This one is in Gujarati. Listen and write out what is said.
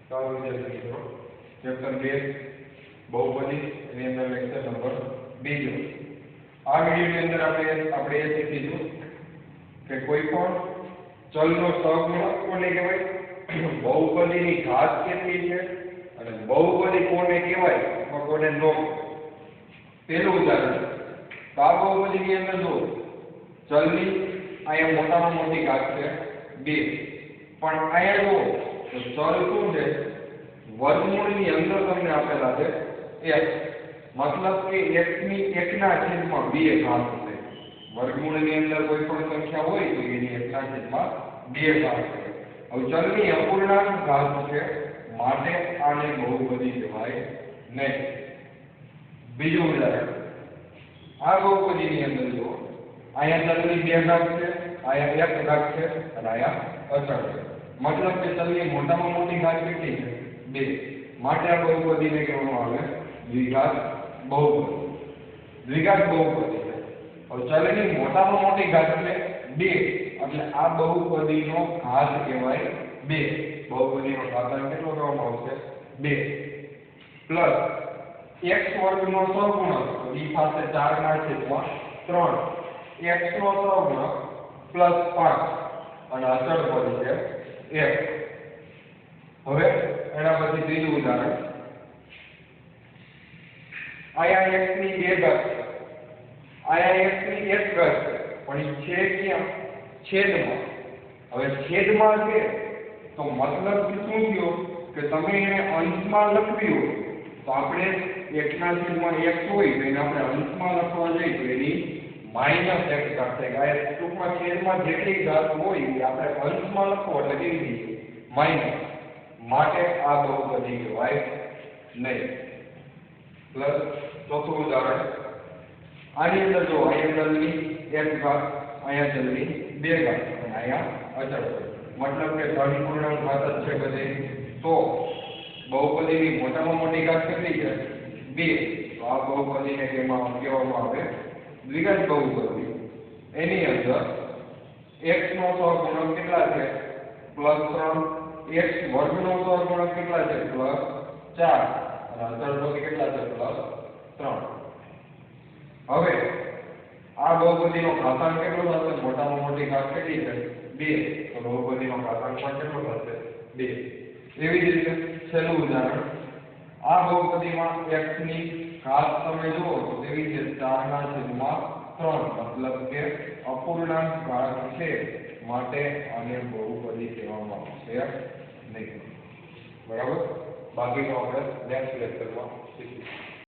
ચાલો વિદ્યાર્થી મિત્રો, ચેપ્ટર 2 બહુપદી એની અંદર લેક્ચર નંબર 2. આ વિડિયોની અંદર આપણે એ શીખીશું કે કોઈ પણ ચલનો સહગુણક કોને કહેવાય, બહુપદીની ઘાત કેટલી છે અને બહુપદી કોને કહેવાય અથવા કોને ન કહેવાય. પહેલું ઉદાહરણ, તો આ બહુપદીની અંદર જો ચલની અહીંયા મોટામાં મોટી ઘાત છે 2, પણ અહીંયા જો તો ચલ શું છે, વર્ગમૂળની અંદર તમને આપેલા છે x, મતલબ કે x ની 1/2 ઘાત છે. વર્ગમૂળની અંદર કોઈ પણ સંખ્યા હોય તો એની 1/2 ઘાત છે. હવે ચલની અપૂર્ણાંક ઘાત છે, માટે આને બહુપદી કહેવાય નહીં. બીજું ઉદાહરણ, આ બહુપદીની અંદર જો અહીંયા ચલની 2 ઘાત છે, અહીંયા 1 ઘાત છે અને અહીંયા અચળ છે. મતલબ કે ચલની મોટામાં મોટી ઘાત કેટલી છે, 2, માટે આ બહુપદીને કહેવામાં આવે દ્વિઘાત બહુપદી. દ્વિઘાત બહુપદી છે. હવે ચલની મોટામાં મોટી ઘાત છે 2, એટલે આ બહુપદીનો ઘાત કહેવાય 2. બહુપદીનો ઘાતાંક કેટલો કહેવામાં આવશે, 2 પ્લસ x વર્ગનો સહગુણક, તો e પાસે 4/3, x નો સહગુણક પ્લસ 5 અને અચળ પદ છે 1. હવે એના પછી ત્રીજું ઉદાહરણ, અહીંયા x ની 2 ઘાત છે, અહીંયા x ની 1 ઘાત છે, પણ એ છે ક્યાં, છેદમાં. હવે છેદમાં છે તો મતલબ શું થયો કે તમે એને અંશમાં લખવી હોય તો આપણે 1/x હોય તો એને આપણે અંશમાં લખવા જઈએ તો એની -x ઘાત થાય. આ ટૂંકમાં છેદમાં જેટલી ઘાત હોય એ આપણે અંશમાં લખવો એટલે કેવી રીતે માઈનસ, માટે આ બહુપદી કહેવાય નહીં. પ્લસ ચોથું ઉદાહરણ, આની અંદર જો અહીંયા ચલની 1 ઘાત, અહીંયા ચલની 2 ઘાત અને અહીંયા અચળ છે. મતલબ કે ધન પૂર્ણાંક ઘાત જ છે બધે, તો બહુપદીની મોટામાં મોટી ઘાત કેટલી છે, 2, તો આ બહુપદીને કહેવામાં આવે દ્વિઘાત બહુપદી. એની અંદર x નો સહગુણક કેટલા છે, +3, x વર્ગનો સહગુણક કેટલા છે, +4 અને અચળ પદ કેટલા છે, +3. હવે આ બહુપદીનો ઘાતાંક કેટલો થશે, મોટામાં મોટી ઘાત કેટલી છે, 2, તો બહુપદીનો ઘાતાંક પણ કેટલો થશે, 2. એવી જ રીતે છેલ્લું ઉદાહરણ, આ બહુપદીમાં x ની ઘાત તમે જુઓ તો તેવી છે 4/3, મતલબ કે અપૂર્ણાંક ઘાત છે, માટે આને બહુપદી કહેવામાં આવશે નહીં. બરાબર, બાકીનો આપણે નેક્સ્ટ લેક્ચરમાં શીખીશું.